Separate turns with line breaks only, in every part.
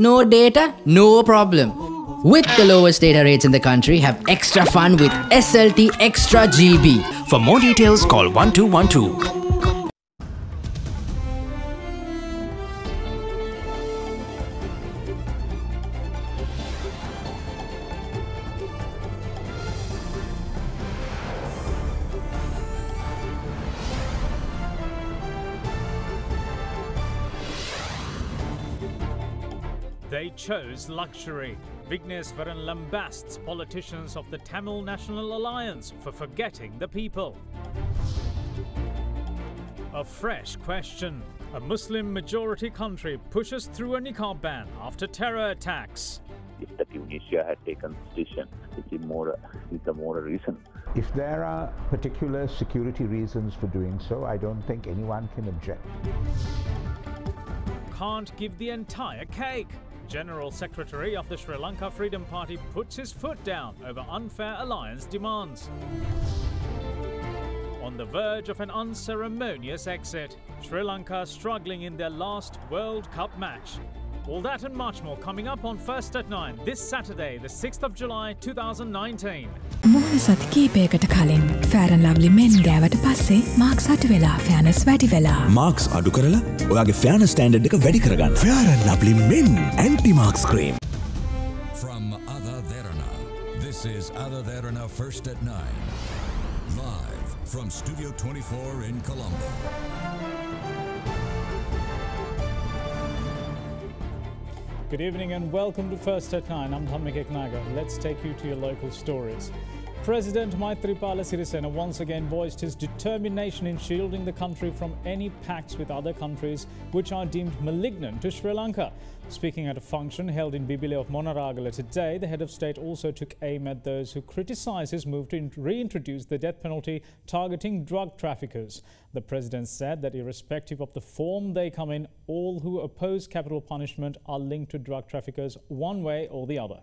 No data? No problem. With the lowest data rates in the country, have extra fun with SLT Extra GB.
For more details, call 1212.
They chose luxury. WIGNESWARAN lambasts politicians of the Tamil National Alliance for forgetting the people. A fresh question. A Muslim-majority country pushes through a NIQAB ban after terror attacks.
If the Tunisia had taken this decision, it's a more reason.
If there are particular security reasons for doing so, I don't think anyone can object.
Can't give the entire cake. General Secretary of the Sri Lanka Freedom Party puts his foot down over unfair alliance demands. On the verge of an unceremonious exit, Sri Lanka struggling in their last World Cup match. All that and much more coming up on First at 9 this Saturday, the 6th of July 2019.
මුහුණ සති කීපයකට කලින් Fair and Lovely men ගෑවට පස්සේ Marx අඩු වෙලා ෆෙයානස් වැඩි වෙලා.
Marx අඩු කරලා ඔයාගේ ෆෙයානස් ස්ටෑන්ඩඩ් එක වැඩි කරගන්න. Fair and Lovely men anti-marks cream.
From AdaDerana, this is AdaDerana First at 9. Live from Studio 24 in Colombo.
Good evening and welcome to First at 9. I'm Dhammikek. Let's take you to your local stories. President Maithripala Sirisena once again voiced his determination in shielding the country from any pacts with other countries which are deemed malignant to Sri Lanka. Speaking at a function held in Bibile of Monaragala today, the head of state also took aim at those who criticise his move to reintroduce the death penalty targeting drug traffickers. The president said that irrespective of the form they come in, all who oppose capital punishment are linked to drug traffickers one way or the other.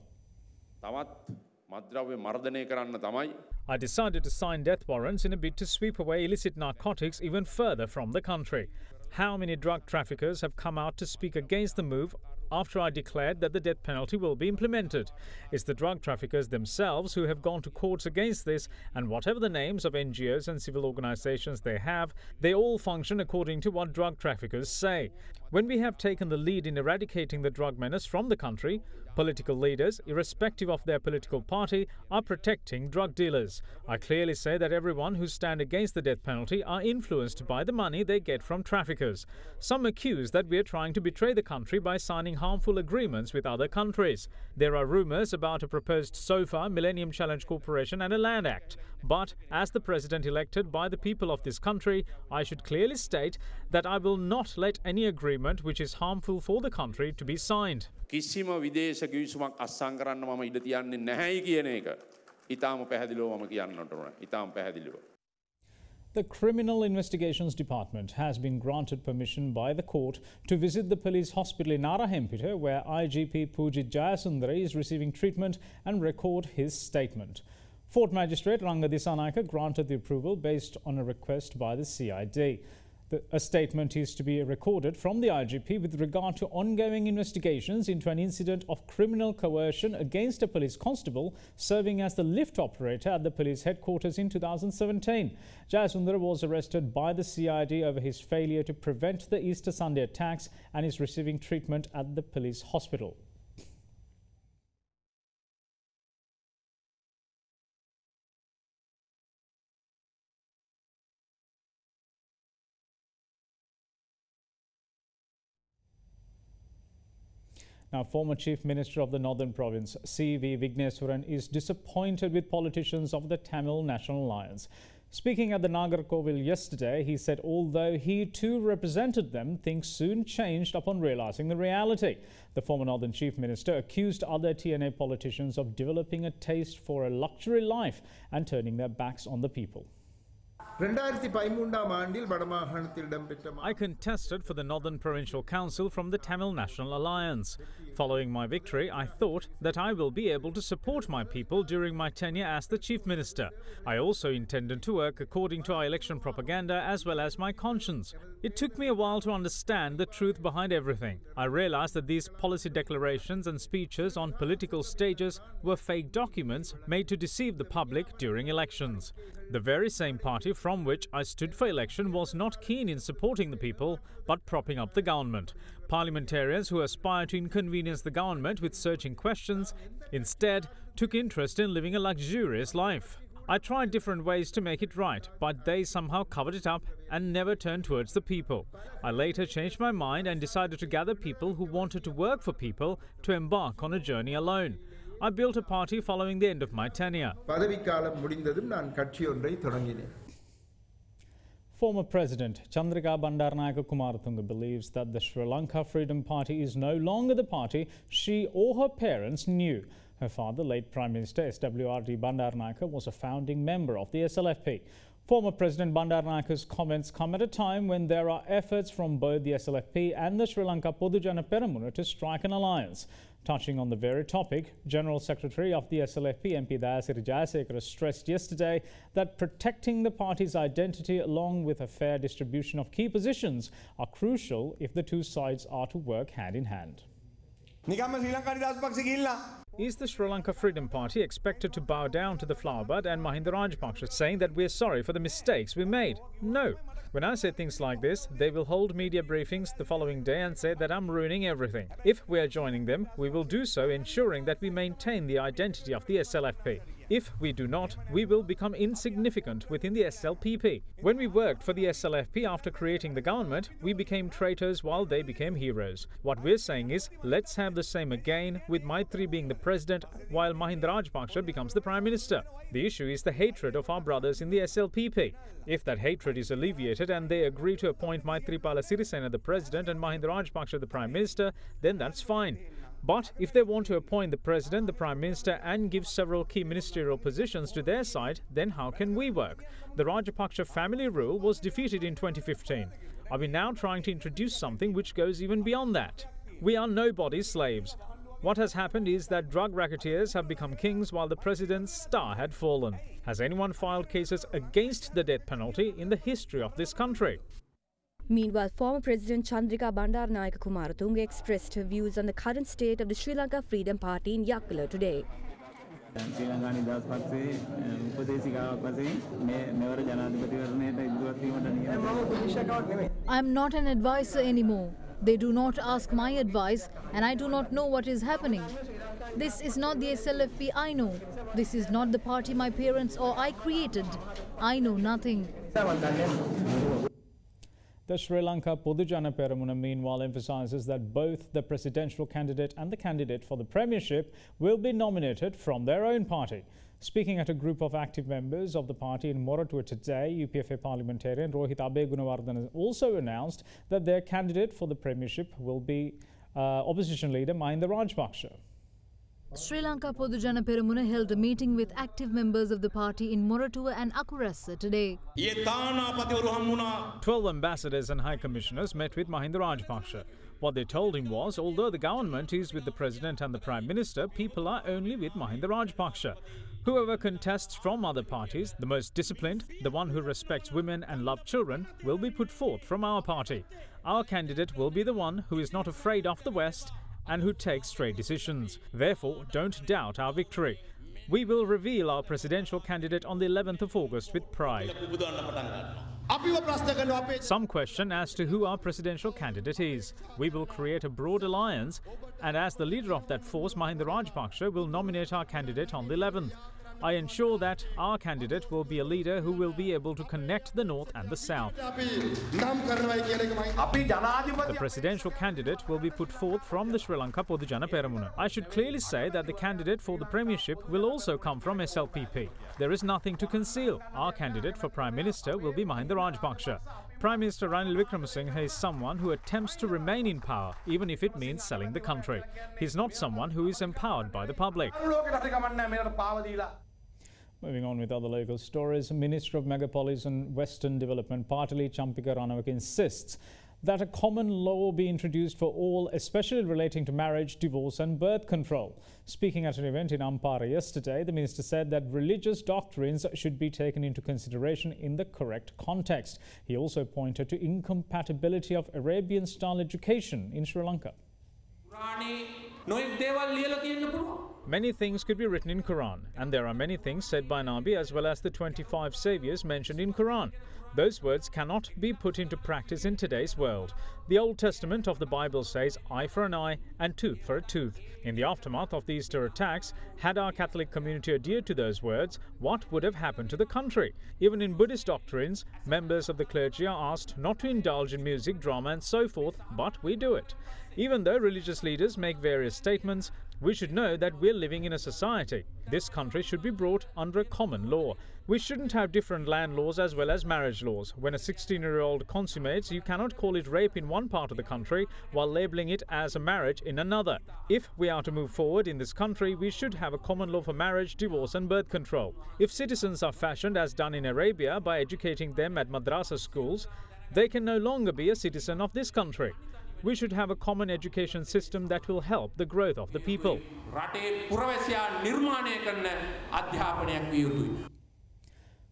I decided to sign death warrants in a bid to sweep away illicit narcotics even further from the country. How many drug traffickers have come out to speak against the move after I declared that the death penalty will be implemented? It's the drug traffickers themselves who have gone to courts against this, and whatever the names of NGOs and civil organizations they have, they all function according to what drug traffickers say. When we have taken the lead in eradicating the drug menace from the country, political leaders, irrespective of their political party, are protecting drug dealers. I clearly say that everyone who stand against the death penalty are influenced by the money they get from traffickers. Some accuse that we are trying to betray the country by signing harmful agreements with other countries. There are rumours about a proposed SOFA, Millennium Challenge Corporation and a Land Act. But as the president elected by the people of this country, I should clearly state that I will not let any agreement which is harmful for the country to be signed.
කිසිම විදේශ කිවිසුමක් අත්සන් කරන්න මම ඉඩ තියන්නේ නැහැයි කියන එක ඊටාම පැහැදිලිව මම කියන්නට ඕන. ඊටාම පැහැදිලිව.
The Criminal Investigations Department has been granted permission by the court to visit the police hospital in Narahempita, where IGP Pujit Jayasundara is receiving treatment, and record his statement. Fort Magistrate Ranga Dissanayake granted the approval based on a request by the CID. A statement is to be recorded from the IGP with regard to ongoing investigations into an incident of criminal coercion against a police constable serving as the lift operator at the police headquarters in 2017. Jayasundara was arrested by the CID over his failure to prevent the Easter Sunday attacks and is receiving treatment at the police hospital. Now, former Chief Minister of the Northern Province, C.V. WIGNESWARAN, is disappointed with politicians of the Tamil National Alliance. Speaking at the Nagarkovil yesterday, he said although he too represented them, things soon changed upon realising the reality. The former Northern Chief Minister accused other TNA politicians of developing a taste for a luxury life and turning their backs on the people. I contested for the Northern Provincial Council from the Tamil National Alliance. Following my victory, I thought that I will be able to support my people during my tenure as the Chief Minister. I also intended to work according to our election propaganda as well as my conscience. It took me a while to understand the truth behind everything. I realized that these policy declarations and speeches on political stages were fake documents made to deceive the public during elections. The very same party from which I stood for election was not keen in supporting the people, but propping up the government. Parliamentarians who aspire to inconvenience the government with searching questions instead took interest in living a luxurious life. I tried different ways to make it right, but they somehow covered it up and never turned towards the people. I later changed my mind and decided to gather people who wanted to work for people to embark on a journey alone. I built a party following the end of my tenure. Former President Chandrika Bandaranaike Kumaratunga believes that the Sri Lanka Freedom Party is no longer the party she or her parents knew. Her father, late Prime Minister SWRD Bandaranaike, was a founding member of the SLFP. Former President Bandaranaike's comments come at a time when there are efforts from both the SLFP and the Sri Lanka Podujana Peramuna to strike an alliance. Touching on the very topic, General Secretary of the SLFP MP Dayasiri Jayasekara stressed yesterday that protecting the party's identity along with a fair distribution of key positions are crucial if the two sides are to work hand in hand. Is the Sri Lanka Freedom Party expected to bow down to the Flowerbud and Mahinda Rajapaksa, saying that we're sorry for the mistakes we made? No. When I say things like this, they will hold media briefings the following day and say that I'm ruining everything. If we are joining them, we will do so ensuring that we maintain the identity of the SLFP. If we do not, we will become insignificant within the SLPP. When we worked for the SLFP after creating the government, we became traitors while they became heroes. What we're saying is, let's have the same again, with Maitri being the president while Mahinda Rajapaksa becomes the Prime Minister. The issue is the hatred of our brothers in the SLPP. If that hatred is alleviated and they agree to appoint Maithripala Sirisena the president and Mahinda Rajapaksa the Prime Minister, then that's fine. But if they want to appoint the president, the prime minister and give several key ministerial positions to their side, then how can we work? The Rajapaksa family rule was defeated in 2015. Are we now trying to introduce something which goes even beyond that? We are nobody's slaves. What has happened is that drug racketeers have become kings while the president's star had fallen. Has anyone filed cases against the death penalty in the history of this country?
Meanwhile, former President Chandrika Bandaranaike Kumaratunga expressed her views on the current state of the Sri Lanka Freedom Party in Yakkala today.
I am not an advisor anymore. They do not ask my advice and I do not know what is happening. This is not the SLFP I know. This is not the party my parents or I created. I know nothing.
The Sri Lanka Podujana Peramuna meanwhile emphasises that both the presidential candidate and the candidate for the premiership will be nominated from their own party. Speaking at a group of active members of the party in Moratuwa today, UPFA parliamentarian Rohit Abegunawardena also announced that their candidate for the premiership will be opposition leader Mahinda Rajapaksa.
Sri Lanka Podujana Peramuna held a meeting with active members of the party in Moratuwa and Akurasa today.
12 ambassadors and high commissioners met with Mahinda Rajapaksa. What they told him was, although the government is with the president and the prime minister, people are only with Mahinda Rajapaksa. Whoever contests from other parties, the most disciplined, the one who respects women and loves children, will be put forth from our party. Our candidate will be the one who is not afraid of the West and who takes straight decisions. Therefore, don't doubt our victory. We will reveal our presidential candidate on the 11th of August with pride. Some question as to who our presidential candidate is. We will create a broad alliance, and as the leader of that force, Mahinda Rajapaksa will nominate our candidate on the 11th. I ensure that our candidate will be a leader who will be able to connect the North and the South. The presidential candidate will be put forth from the Sri Lanka Podujana Peramuna. I should clearly say that the candidate for the premiership will also come from SLPP. There is nothing to conceal. Our candidate for Prime Minister will be Mahinda Rajapaksa. Prime Minister Ranil Wickremesinghe is someone who attempts to remain in power, even if it means selling the country. He's not someone who is empowered by the public. Moving on with other local stories, Minister of Megapolis and Western Development PATALI Derana insists that a common law be introduced for all, especially relating to marriage, divorce and birth control. Speaking at an event in Ampara yesterday, the minister said that religious doctrines should be taken into consideration in the correct context. He also pointed to incompatibility of Arabian-style education in Sri Lanka. Many things could be written in Quran, and there are many things said by Nabi as well as the 25 saviors mentioned in Quran. Those words cannot be put into practice in today's world. The Old Testament of the Bible says eye for an eye and tooth for a tooth. In the aftermath of the Easter attacks, had our Catholic community adhered to those words, what would have happened to the country? Even in Buddhist doctrines, members of the clergy are asked not to indulge in music, drama and so forth, but we do it. Even though religious leaders make various statements, we should know that we're living in a society. This country should be brought under a common law. We shouldn't have different land laws as well as marriage laws. When a 16-year-old consummates, you cannot call it rape in one part of the country while labelling it as a marriage in another. If we are to move forward in this country, we should have a common law for marriage, divorce and birth control. If citizens are fashioned as done in Arabia by educating them at madrasa schools, they can no longer be a citizen of this country. We should have a common education system that will help the growth of the people.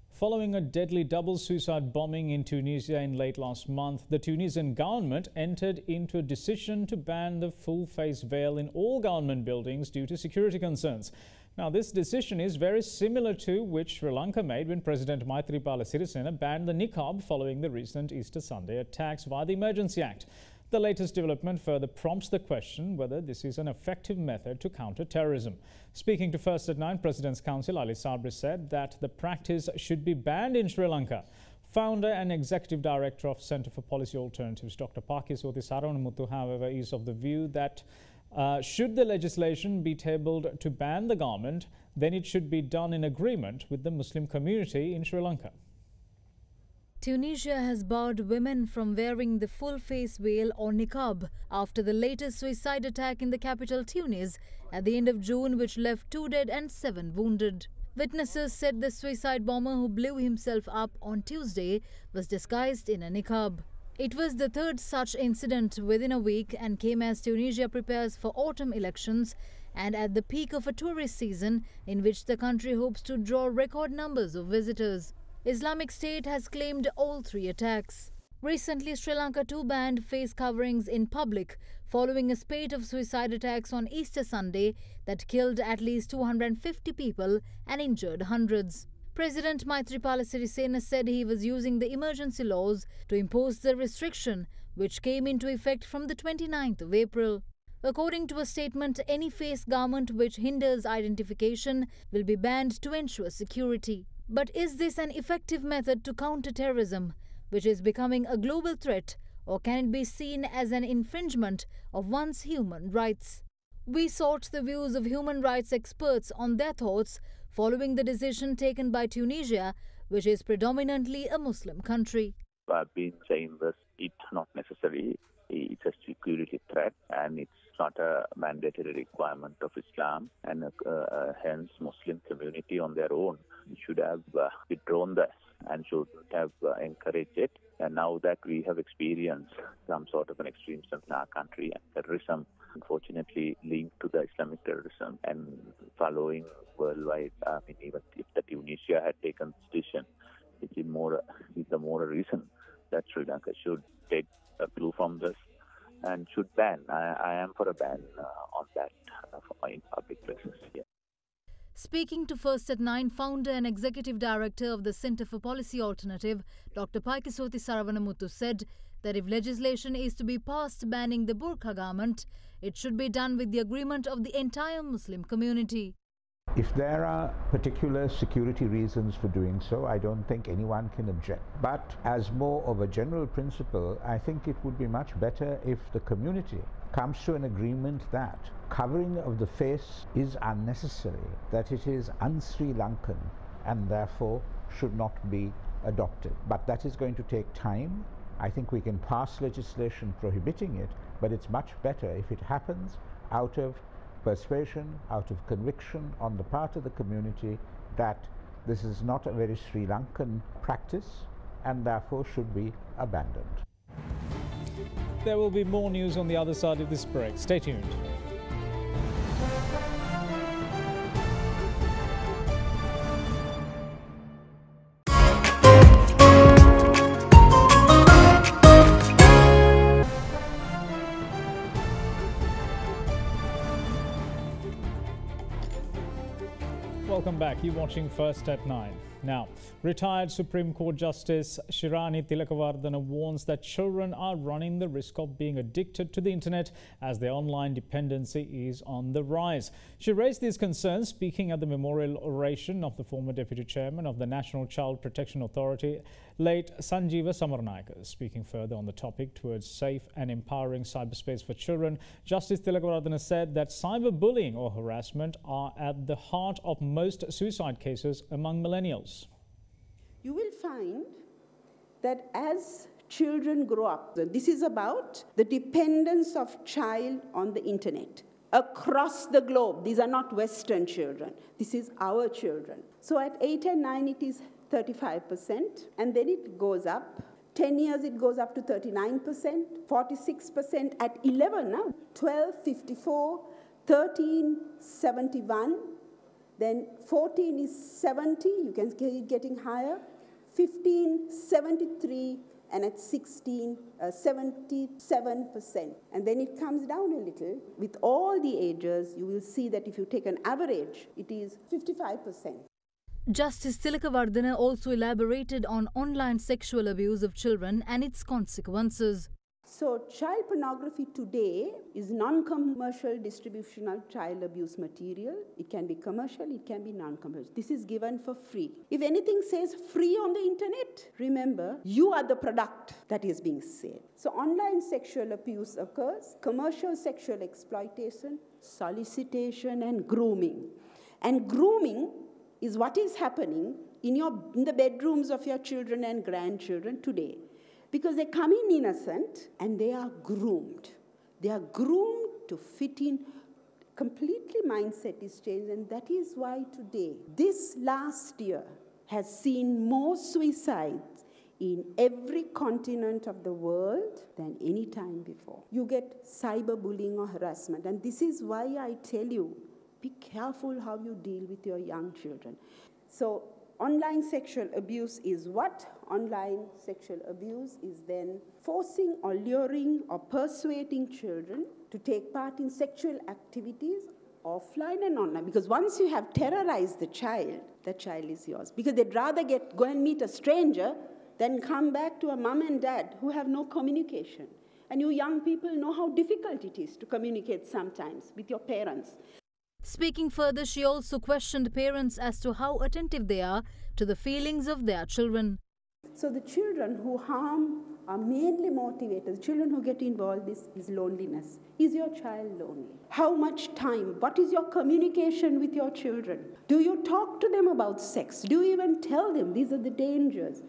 Following a deadly double suicide bombing in Tunisia in late last month, the Tunisian government entered into a decision to ban the full-face veil in all government buildings due to security concerns. Now, this decision is very similar to which Sri Lanka made when President Maithripala Sirisena banned the NIQAB following the recent Easter Sunday attacks via the Emergency Act. The latest development further prompts the question whether this is an effective method to counter terrorism. Speaking to First at 9, President's Counsel Ali Sabri said that the practice should be banned in Sri Lanka. Founder and Executive Director of Centre for Policy Alternatives, Dr. Pakiswati Saravanamuthu, however, is of the view that should the legislation be tabled to ban the garment, then it should be done in agreement with the Muslim community in Sri Lanka.
Tunisia has barred women from wearing the full face veil or niqab after the latest suicide attack in the capital Tunis at the end of June, which left 2 dead and 7 wounded. Witnesses said the suicide bomber who blew himself up on Tuesday was disguised in a niqab. It was the third such incident within a week and came as Tunisia prepares for autumn elections and at the peak of a tourist season in which the country hopes to draw record numbers of visitors. Islamic State has claimed all 3 attacks. Recently, Sri Lanka too banned face coverings in public following a spate of suicide attacks on Easter Sunday that killed at least 250 people and injured hundreds. President Maithripala Sirisena said he was using the emergency laws to impose the restriction, which came into effect from the 29th of April. According to a statement, any face garment which hinders identification will be banned to ensure security. But is this an effective method to counter terrorism, which is becoming a global threat, or can it be seen as an infringement of one's human rights? We sought the views of human rights experts on their thoughts following the decision taken by Tunisia, which is predominantly a Muslim country.
I've been saying this, it's not necessary. It's a security threat and it's not a mandatory requirement of Islam, and hence Muslim community on their own should have withdrawn this and should have encouraged it. And now that we have experienced some sort of an extremism in our country and terrorism, unfortunately linked to the Islamic terrorism and following worldwide, even if the Tunisia had taken this decision, it's the more reason that Sri Lanka should take a clue from this and should ban. I am for a ban on that in public places. Yeah.
Speaking to First at 9, founder and executive director of the Centre for Policy Alternative, Dr. Pakiswati Saravanamuthu said that if legislation is to be passed banning the burqa garment, it should be done with the agreement of the entire Muslim community.
If there are particular security reasons for doing so, I don't think anyone can object. But as more of a general principle, I think it would be much better if the community comes to an agreement that covering of the face is unnecessary, that it is un-Sri Lankan and therefore should not be adopted. But that is going to take time. I think we can pass legislation prohibiting it, but it's much better if it happens out of persuasion, out of conviction on the part of the community that This is not a very Sri Lankan practice and therefore should be abandoned.
There will be more news on the other side of this break. Stay tuned. Welcome back. You're watching First at 9. Now, retired Supreme Court Justice Shirani Tilakawardena warns that children are running the risk of being addicted to the internet as their online dependency is on the rise. She raised these concerns speaking at the memorial oration of the former Deputy Chairman of the National Child Protection Authority, late Sanjeeva Samaranayake. Speaking further on the topic towards safe and empowering cyberspace for children, Justice Tilakawardena said that cyberbullying or harassment are at the heart of most suicide cases among millennials.
You will find that as children grow up, this is about the dependence of child on the internet across the globe. These are not Western children. This is our children. So at 8 and 9, it is 35%, and then it goes up. 10 years, it goes up to 39%, 46% at 11 now, 12, 54, 13, 71, then 14 is 70, you can get it getting higher, 15, 73, and at 16, 77%. And then it comes down a little. With all the ages, you will see that if you take an average, it is 55%.
Justice Tilakawardena also elaborated on online sexual abuse of children and its consequences.
So child pornography today is non-commercial distribution of child abuse material. It can be commercial, it can be non-commercial. This is given for free. If anything says free on the internet, remember, you are the product that is being sold. So online sexual abuse occurs, commercial sexual exploitation, solicitation, and grooming. And grooming is what is happening in the bedrooms of your children and grandchildren today. Because they come in innocent and they are groomed. They are groomed to fit in. Completely mindset is changed, and that is why today, this last year, has seen more suicides in every continent of the world than any time before. You get cyberbullying or harassment, and this is why I tell you, be careful how you deal with your young children. So online sexual abuse is what? Online sexual abuse is then forcing or luring or persuading children to take part in sexual activities offline and online. Because once you have terrorized the child is yours. Because they'd rather go and meet a stranger than come back to a mom and dad who have no communication. And you young people know how difficult it is to communicate sometimes with your parents.
Speaking further, she also questioned parents as to how attentive they are to the feelings of their children.
So the children who harm are mainly motivated. The children who get involved is loneliness. Is your child lonely? How much time? What is your communication with your children? Do you talk to them about sex? Do you even tell them these are the dangers?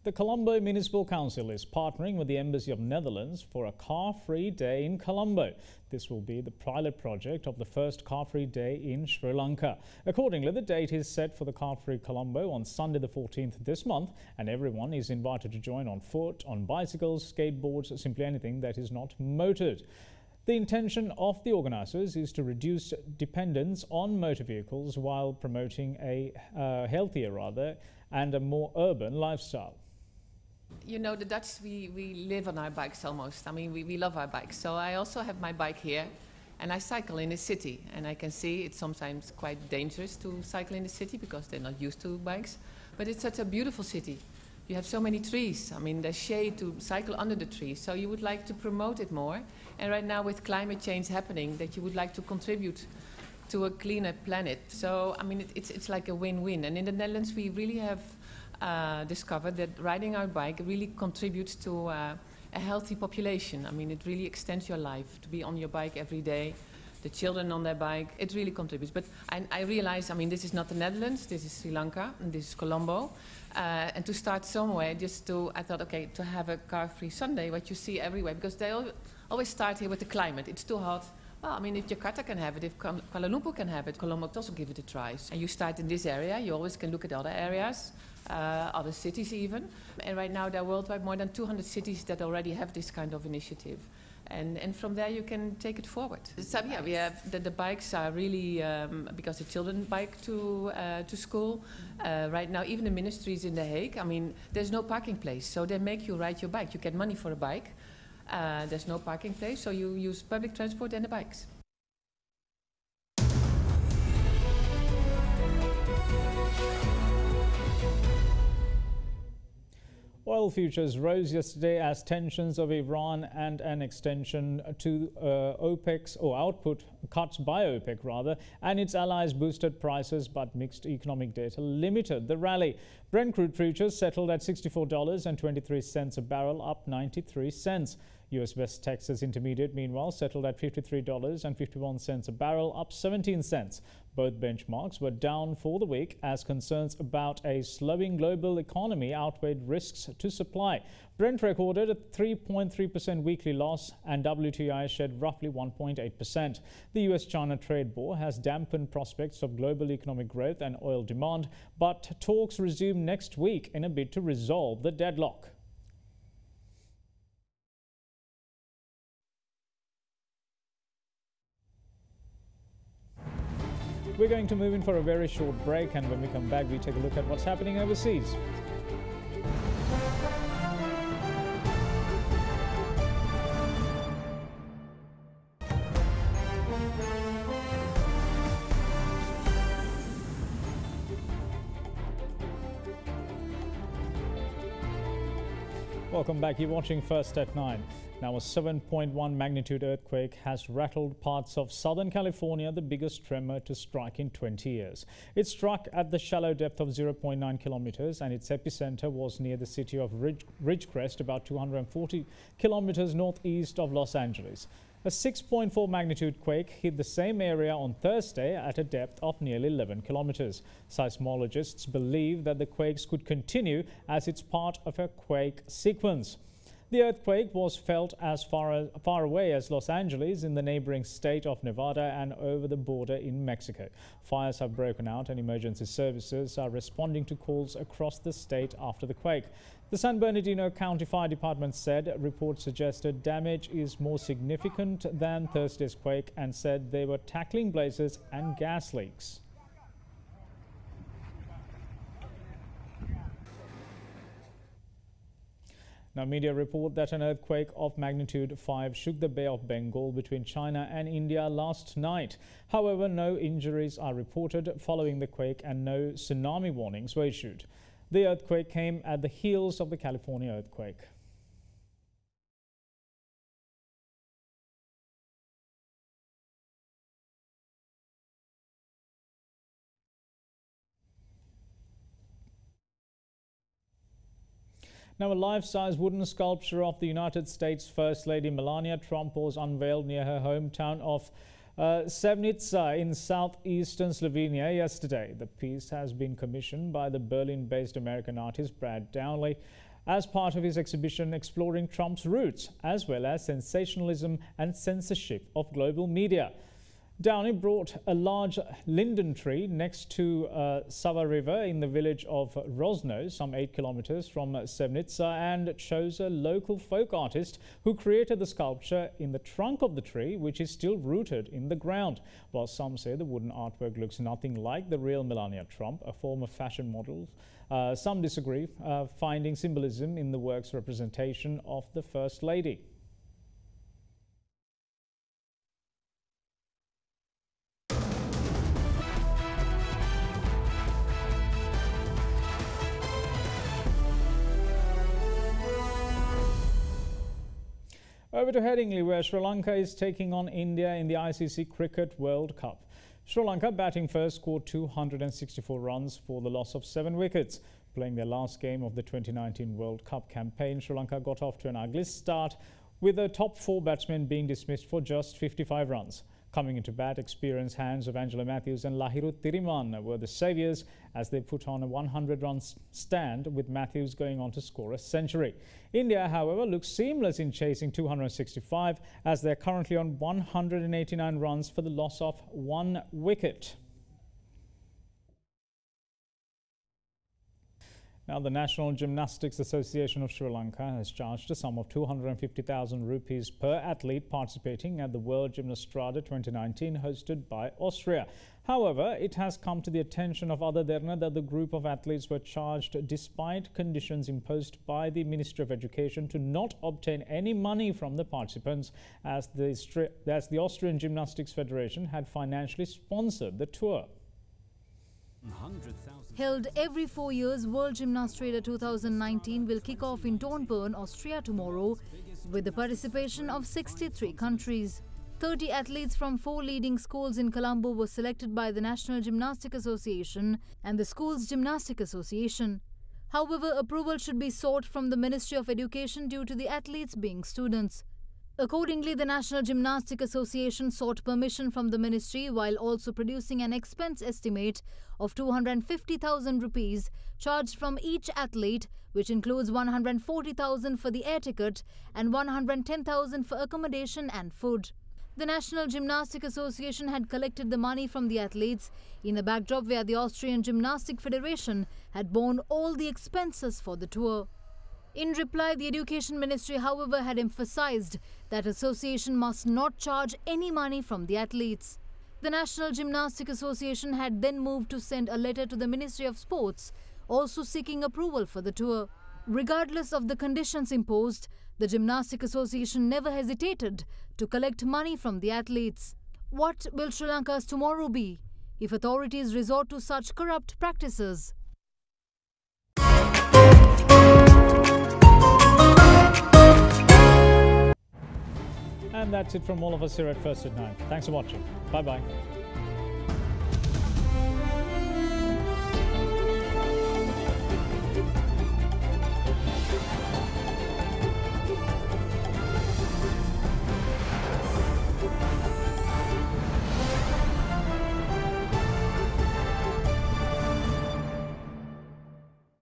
The Colombo Municipal Council is partnering with the Embassy of Netherlands for a car-free day in Colombo. This will be the pilot project of the first car-free day in Sri Lanka. Accordingly, the date is set for the car-free Colombo on Sunday the 14th this month, and everyone is invited to join on foot, on bicycles, skateboards, simply anything that is not motored. The intention of the organisers is to reduce dependence on motor vehicles while promoting a healthier and a more urban lifestyle.
You know, the Dutch, we live on our bikes almost. I mean, we love our bikes. So I also have my bike here, and I cycle in the city. And I can see it's sometimes quite dangerous to cycle in the city because they're not used to bikes. But it's such a beautiful city. You have so many trees. I mean, there's shade to cycle under the trees. So you would like to promote it more. And right now with climate change happening, that you would like to contribute to a cleaner planet. So, I mean, it's like a win-win. And in the Netherlands, we really have discovered that riding our bike really contributes to a healthy population. I mean, it really extends your life to be on your bike every day. The children on their bike, it really contributes. But I realize, I mean, this is not the Netherlands, this is Sri Lanka, and this is Colombo. And to start somewhere, I thought, okay, to have a car-free Sunday, what you see everywhere, because they always start here with the climate. It's too hot. Well, I mean, if Jakarta can have it, if Kuala Lumpur can have it, Colombo must also give it a try. And you start in this area, you always can look at other areas, other cities even. And right now there are worldwide more than 200 cities that already have this kind of initiative. And from there you can take it forward. So yeah, we have the bikes are really, because the children bike to school. Right now even the ministries in The Hague, I mean, there's no parking place, so they make you ride your bike. You get money for a bike. There's no parking place, so you use public transport and the bikes.
Oil futures rose yesterday as tensions of Iran and an extension to OPEC's or output cuts by OPEC rather and its allies boosted prices, but mixed economic data limited the rally. Brent crude futures settled at $64.23 a barrel, up 93 cents. US West Texas Intermediate, meanwhile, settled at $53.51 a barrel, up 17 cents. Both benchmarks were down for the week as concerns about a slowing global economy outweighed risks to supply. Brent recorded a 3.3% weekly loss and WTI shed roughly 1.8%. The US-China trade war has dampened prospects of global economic growth and oil demand, but talks resume next week in a bid to resolve the deadlock. We're going to move in for a very short break, and when we come back, we take a look at what's happening overseas. Welcome back. You're watching First at 9. Now, a 7.1 magnitude earthquake has rattled parts of Southern California, the biggest tremor to strike in 20 years. It struck at the shallow depth of 0.9 kilometers, and its epicenter was near the city of Ridgecrest, about 240 kilometers northeast of Los Angeles. A 6.4 magnitude quake hit the same area on Thursday at a depth of nearly 11 kilometers. Seismologists believe that the quakes could continue as it's part of a quake sequence. The earthquake was felt as far away as Los Angeles in the neighboring state of Nevada and over the border in Mexico. Fires have broken out and emergency services are responding to calls across the state after the quake. The San Bernardino County Fire Department said reports suggested damage is more significant than Thursday's quake and said they were tackling blazes and gas leaks. Now, media report that an earthquake of magnitude 5 shook the Bay of Bengal between China and India last night. However, no injuries are reported following the quake and no tsunami warnings were issued. The earthquake came at the heels of the California earthquake. Now, a life-size wooden sculpture of the United States First Lady Melania Trump was unveiled near her hometown of Sevnica in southeastern Slovenia yesterday. The piece has been commissioned by the Berlin-based American artist Brad Downey as part of his exhibition exploring Trump's roots, as well as sensationalism and censorship of global media. Downey brought a large linden tree next to Sava River in the village of Rosno, some 8 kilometers from Sevnica, and chose a local folk artist who created the sculpture in the trunk of the tree, which is still rooted in the ground. While some say the wooden artwork looks nothing like the real Melania Trump, a former fashion model, some disagree, finding symbolism in the work's representation of the First Lady. Over to Headingley, where Sri Lanka is taking on India in the ICC Cricket World Cup. Sri Lanka, batting first, scored 264 runs for the loss of 7 wickets. Playing their last game of the 2019 World Cup campaign, Sri Lanka got off to an ugly start, with the top 4 batsmen being dismissed for just 55 runs. Coming into bat, experienced hands of Angela Matthews and Lahiru Tiriman were the saviours as they put on a 100-run stand, with Matthews going on to score a century. India, however, looks seamless in chasing 265 as they're currently on 189 runs for the loss of 1 wicket. Now, the National Gymnastics Association of Sri Lanka has charged a sum of 250,000 rupees per athlete participating at the World Gymnastrada 2019 hosted by Austria. However, it has come to the attention of AdaDerana that the group of athletes were charged despite conditions imposed by the Ministry of Education to not obtain any money from the participants, as the Austrian Gymnastics Federation had financially sponsored the tour.
Held every 4 years, World Gymnastrada 2019 will kick off in Dornbirn, Austria tomorrow, with the participation of 63 countries. 30 athletes from 4 leading schools in Colombo were selected by the National Gymnastic Association and the Schools Gymnastic Association. However, approval should be sought from the Ministry of Education due to the athletes being students. Accordingly, the National Gymnastic Association sought permission from the ministry while also producing an expense estimate of 250,000 rupees charged from each athlete, which includes 140,000 for the air ticket and 110,000 for accommodation and food. The National Gymnastic Association had collected the money from the athletes in a backdrop where the Austrian Gymnastic Federation had borne all the expenses for the tour. In reply, the Education Ministry, however, had emphasized that association must not charge any money from the athletes. The National Gymnastic Association had then moved to send a letter to the Ministry of Sports, also seeking approval for the tour. Regardless of the conditions imposed, the Gymnastic Association never hesitated to collect money from the athletes. What will Sri Lanka's tomorrow be if authorities resort to such corrupt practices?
And that's it from all of us here at First at 9. Thanks for watching. Bye-bye.